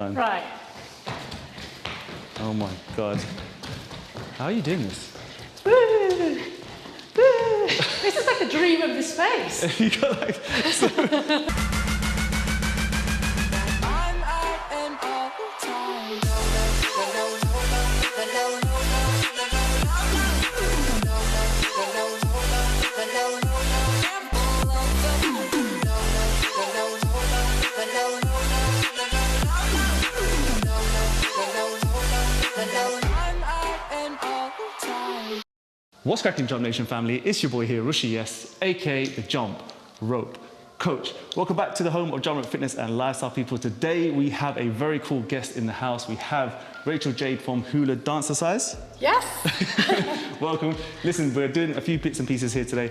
Right. Oh my God. How are you doing this? Woo! Woo! This is like the dream of the space. You got like... What's cracking, Jump Nation family? It's your boy here, Rushi, yes, aka the Jump Rope Coach. Welcome back to the home of Jump Rope Fitness and Lifestyle people. Today we have a very cool guest in the house. We have Rachel Jade from Huladancercise. Yes. Welcome. Listen, we're doing a few bits and pieces here today.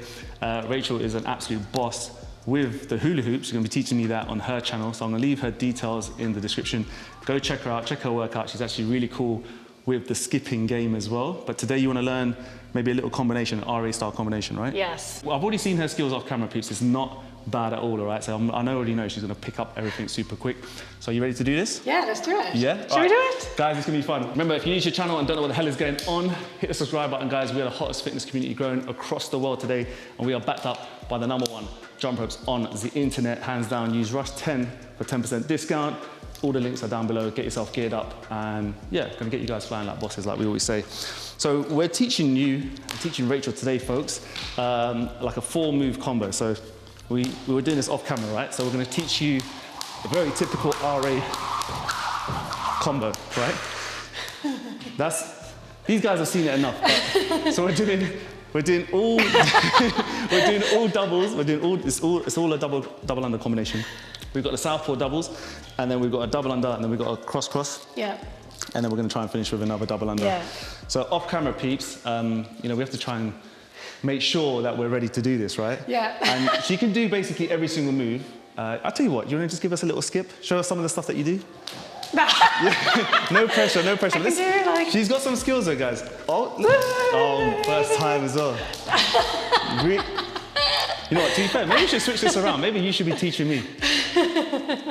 Rachel is an absolute boss with the hula hoops. She's going to be teaching me that on her channel, so I'm going to leave her details in the description. Go check her out, check her workout. She's actually really cool with the skipping game as well. But today you want to learn maybe a little combination, an RA style combination, right? Yes. Well, I've already seen her skills off camera, peeps. It's not bad at all, all right? So I already know she's going to pick up everything super quick. So are you ready to do this? Yeah, let's do it. Yeah? Should we do it? Guys, it's going to be fun. Remember, if you're new to your channel and don't know what the hell is going on, hit the subscribe button, guys. We are the hottest fitness community growing across the world today, and we are backed up by the #1 jump ropes on the internet, hands down. Use Rush10 for 10% discount. All the links are down below. Get yourself geared up, and yeah, gonna get you guys flying like bosses, like we always say. So we're teaching Rachel today, folks, like a 4-move combo. So we were doing this off camera, right? So we're gonna teach you a very typical RA combo, right? These guys have seen it enough. But, so we're doing all we're doing all doubles. It's all a double under combination. We've got the southpaw doubles, and then we've got a double under, and then we've got a cross. Yeah. And then we're going to try and finish with another double under. Yeah. So off camera, peeps, you know, we have to try and make sure that we're ready to do this, right? Yeah. And she can do basically every single move. I'll tell you what, you want to just give us a little skip? Show us some of the stuff that you do? Yeah. No pressure, no pressure. I can do, like... She's got some skills though, guys. Oh, first time as well. You know what, to be fair, maybe we should switch this around. Maybe you should be teaching me.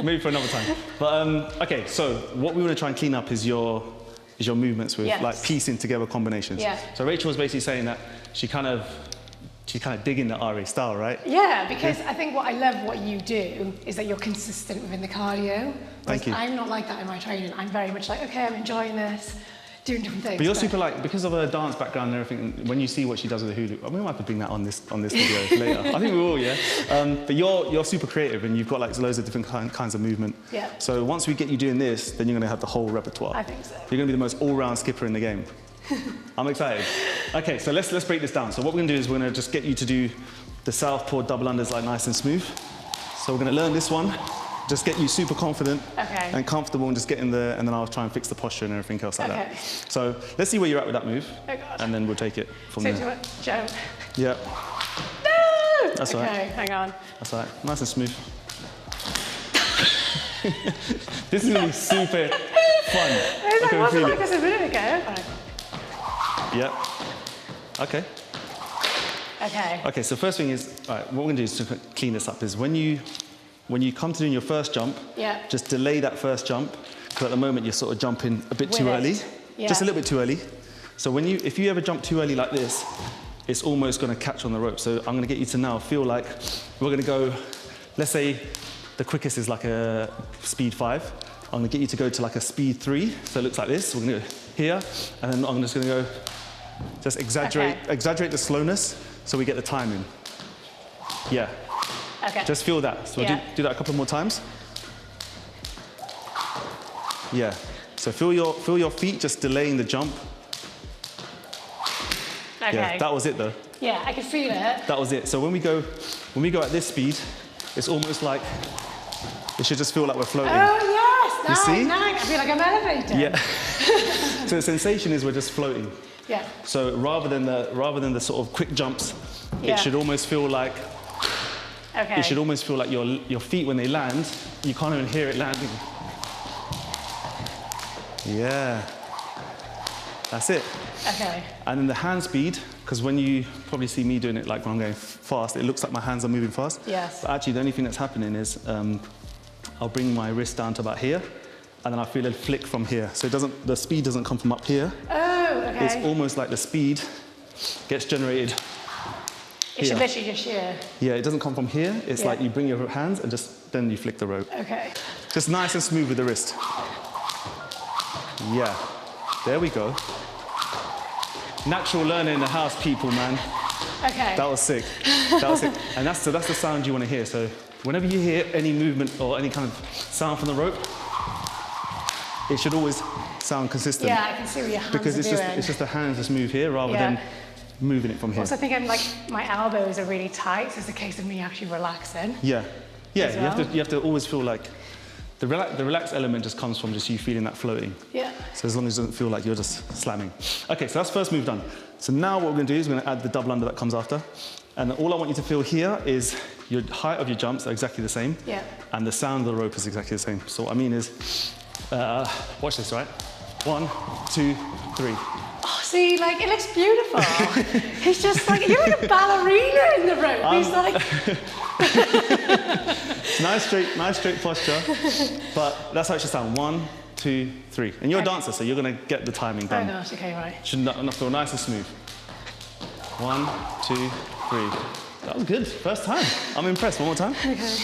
Maybe for another time. But okay, so what we want to try and clean up is your movements with like piecing together combinations. Yeah. So Rachel was basically saying that she's kind of digging the RA style, right? Yeah, because I think what I love what you do is that you're consistent within the cardio. Thank you. I'm not like that in my training. I'm very much like, okay, I'm enjoying this, doing different things. But you're super like, because of her dance background and everything, when you see what she does with the hula, I mean, we might have to bring that on this video later. I think we will, yeah. But you're super creative and you've got like loads of different kinds of movement. Yeah. So once we get you doing this, then you're going to have the whole repertoire. I think so. You're going to be the most all-round skipper in the game. I'm excited. Okay, so let's break this down. So what we're going to do is we're going to just get you to do the southpaw double unders like nice and smooth. So we're going to learn this one. Just get you super confident and comfortable and just get in there, and then I'll try and fix the posture and everything else like that. So let's see where you're at with that move, and then we'll take it from there. So jump. Yeah. No! That's all right. Okay, hang on. That's all right. Nice and smooth. This is going to be super fun. It wasn't like this a minute ago. Yeah. Okay. Okay, so first thing is, all right, what we're going to do is to clean this up is when you come to doing your first jump, just delay that first jump, because at the moment you're sort of jumping a bit too early. Just a little bit too early. So if you ever jump too early like this, it's almost going to catch on the rope. So I'm going to get you to now feel like we're going to go, let's say the quickest is like a speed 5. I'm going to get you to go to like a speed 3. So it looks like this. We're going to go here, and then I'm just going to go, just exaggerate the slowness so we get the timing. Yeah. Okay. Just feel that. So we'll do that a couple more times. Yeah. So feel your feet just delaying the jump. Okay. Yeah, that was it though. Yeah, I can feel it. That was it. So when we go at this speed, it's almost like it should just feel like we're floating. Oh yes, you see? Nice. I feel like I'm elevating. Yeah. So the sensation is we're just floating. Yeah. So rather than the sort of quick jumps, it should almost feel like it should almost feel like your feet, when they land, you can't even hear it landing. Yeah. That's it. Okay. And then the hand speed, because when you probably see me doing it, like when I'm going fast, it looks like my hands are moving fast. Yes. But actually, the only thing that's happening is I'll bring my wrist down to about here, and then I feel a flick from here. So the speed doesn't come from up here. Oh, okay. It's almost like the speed gets generated It should literally just shear. Yeah, it doesn't come from here. It's like you bring your hands and then you flick the rope. Okay. Just nice and smooth with the wrist. Yeah, there we go. Natural learning in the house, people, man. Okay. That was sick. That was sick. And that's the sound you want to hear. So whenever you hear any movement or any kind of sound from the rope, it should always sound consistent. Yeah, I can see what your hands because are doing. it's just the hands just move here rather than moving it from here. Also, I think my elbows are really tight, so it's a case of me actually relaxing. Yeah, yeah. Well. You have to always feel like the relaxed element just comes from just you feeling that floating. Yeah. So as long as it doesn't feel like you're just slamming. Okay, so that's first move done. So now what we're going to do is we're going to add the double under that comes after. And all I want you to feel here is your height of your jumps are exactly the same. Yeah. And the sound of the rope is exactly the same. So what I mean is, watch this, right? 1, 2, 3. Oh, see, like, it looks beautiful. He's just like, you're like a ballerina in the rope. He's like... Nice straight posture. But that's how it should sound. 1, 2, 3. And you're a dancer, so you're going to get the timing done. Oh gosh, okay, right. Should not feel nice and smooth. 1, 2, 3. That was good. First time. I'm impressed. One more time. Okay.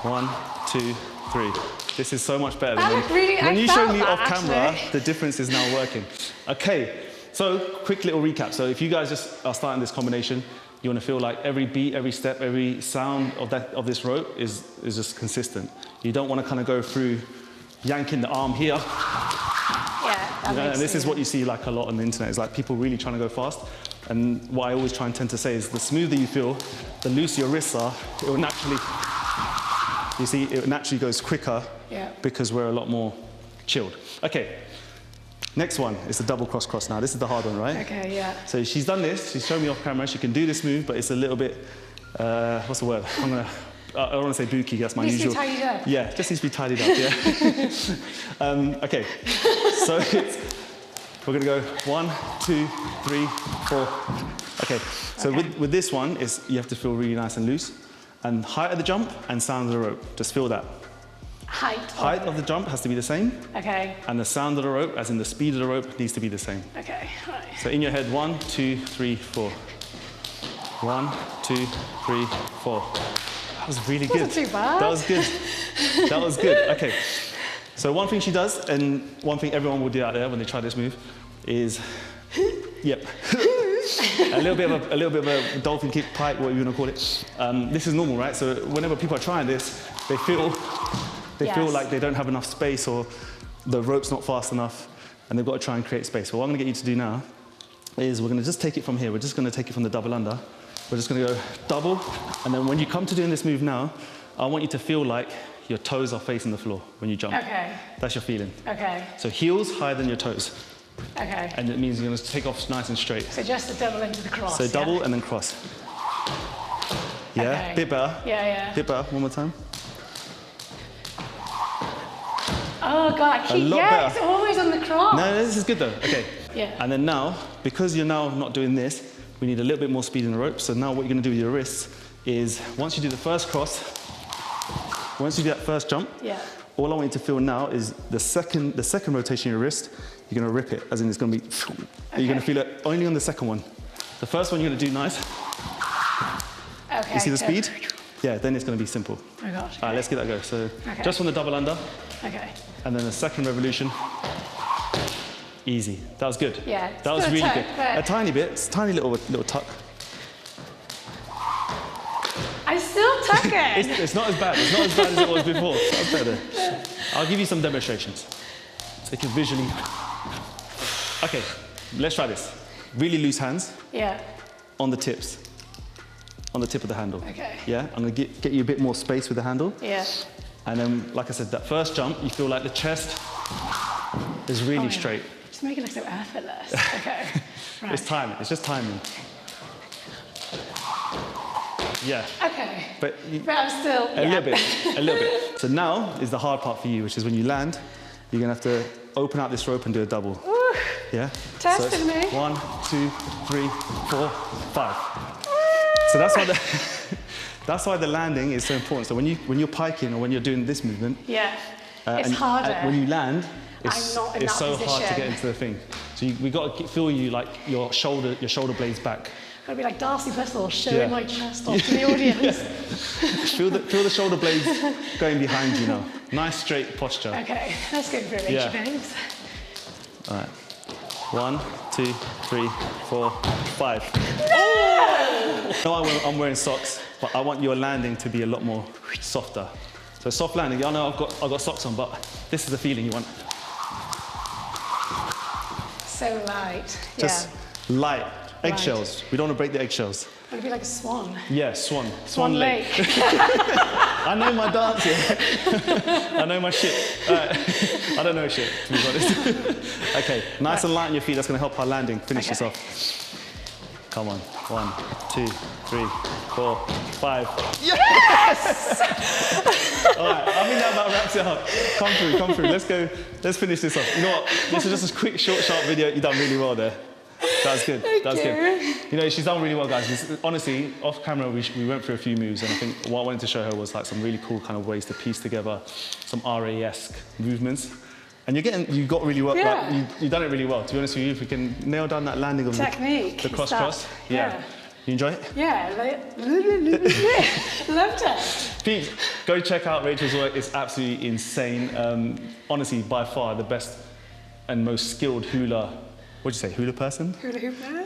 1, 2, 3. This is so much better That than looked really, when you I showed felt me that, off camera. actually. The difference is now working. Okay, so quick little recap. So if you guys just are starting this combination, you want to feel like every beat, every step, every sound of this rope is just consistent. You don't want to kind of go through yanking the arm here. Yeah, that makes And this sense. is what you see like a lot on the internet. It's like people really trying to go fast. And what I always try and tend to say is the smoother you feel, the looser your wrists are, it will naturally, you see, it naturally goes quicker because we're a lot more chilled. Okay, next one is the double cross now. This is the hard one, right? Okay, yeah. So she's done this, she's shown me off camera, she can do this move, but it's a little bit, what's the word? I don't want to say booky, that's my usual. Needs to be tidied up. Yeah, just needs to be tidied up, yeah. Okay, so we're gonna go 1, 2, 3, 4. Okay, so with this one, you have to feel really nice and loose. And height of the jump and sound of the rope, just feel that. Height of the jump has to be the same. Okay. And the sound of the rope, as in the speed of the rope, needs to be the same. Okay, right. So in your head, 1, 2, 3, 4. 1, 2, 3, 4. That was really good. Wasn't too bad. That was good. That was good. Okay. So one thing she does, and one thing everyone will do out there when they try this move, is, yep. a little bit of a dolphin kick, pipe, whatever you want to call it. This is normal, right? So whenever people are trying this, they feel like they don't have enough space or the rope's not fast enough, and they've got to try and create space. Well, what I'm going to get you to do now is we're going to just take it from here. We're just going to take it from the double under. We're just going to go double, and then when you come to doing this move now, I want you to feel like your toes are facing the floor when you jump. Okay. That's your feeling. Okay. So heels higher than your toes. Okay. And it means you're going to take off nice and straight. So just a double into the cross. So double and then cross. Yeah, Okay. bit better. Yeah. Bit better, one more time. Oh God, A lot it's better. always on the cross. No, this is good though. Okay. Yeah. And then now, because you're now not doing this, we need a little bit more speed in the rope. So now what you're going to do with your wrists is, once you do the first cross, once you do that first jump, all I want you to feel now is the second rotation of your wrist, you're going to rip it, as in it's going to be, you're going to feel it only on the second one. The first one you're going to do nice. Okay. You see the speed? Yeah, then it's going to be simple. Oh gosh. All right, let's get that go. So just from the double under. Okay. And then the second revolution. Easy. That was good. Yeah. That was really good. But A tiny bit, it's a tiny little tuck. I'm still tucking. It's not as bad. It's not as bad as it was before. That's better. I'll give you some demonstrations so you can visually. Okay, let's try this. Really loose hands. Yeah. On the tips. On the tip of the handle. Okay. Yeah, I'm going to get you a bit more space with the handle. Yeah. And then, like I said, that first jump, you feel like the chest is really straight. Just make it look so effortless. Okay. Right. It's timing. It's just timing. Yeah. Okay. But I'm still. a little bit. So now is the hard part for you, which is when you land, you're going to have to open out this rope and do a double. Ooh. Yeah? Testing me. 1, 2, 3, 4, 5. So that's why the landing is so important. So when you're piking or when you're doing this movement, it's harder. When you land, it's so position. Hard to get into the thing. So we got to feel you like your shoulder blades back. I'm gonna be like Darcy Bissell showing my chest off to the audience. feel the shoulder blades going behind you now. Nice straight posture. Okay, let's go for it, babes. All right. 1, 2, 3, 4, 5. No! I'm wearing socks, but I want your landing to be a lot more softer. So soft landing. I know I've got socks on, but this is the feeling you want. So light. Just light. Eggshells. We don't want to break the eggshells. It'd be like a swan. Yeah, swan. Swan lake. I know my dance here. I know my shit. I don't know shit, to be honest. Okay, nice and light on your feet. That's going to help our landing. Finish this off. Come on. 1, 2, 3, 4, 5. Yes! All right, I think that about wraps it up. Come through. Let's go. Let's finish this off. You know what? This is just a quick, short, sharp video. You've done really well there. That was good. That was good. You know, she's done really well, guys. Honestly, off camera, we went through a few moves, and I think what I wanted to show her was like some really cool kind of ways to piece together some RA-esque movements. And you got really well. Like, you've done it really well. To be honest with you, if we can nail down that landing of the cross, yeah. You enjoy it? Yeah, loved it. Peeps, go check out Rachel's work. It's absolutely insane. Honestly, by far the best and most skilled hula. What'd you say? Hula person? Hula hooper?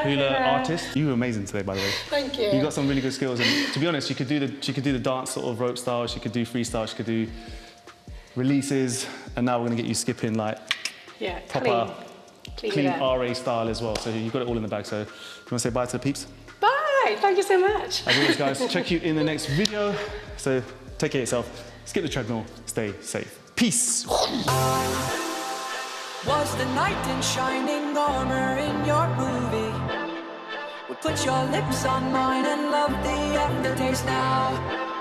Hula artist. You were amazing today, by the way. Thank you. You got some really good skills, and to be honest, she could do the dance sort of rope style. She could do freestyle. She could do releases, and now we're gonna get you skipping like proper clean RA style as well. So you've got it all in the bag. So you wanna say bye to the peeps? Bye. Thank you so much. As always, guys, check you in the next video. So take care of yourself. Skip the treadmill. Stay safe. Peace. Was the knight in shining armor in your movie? Would put your lips on mine and love the aftertaste now.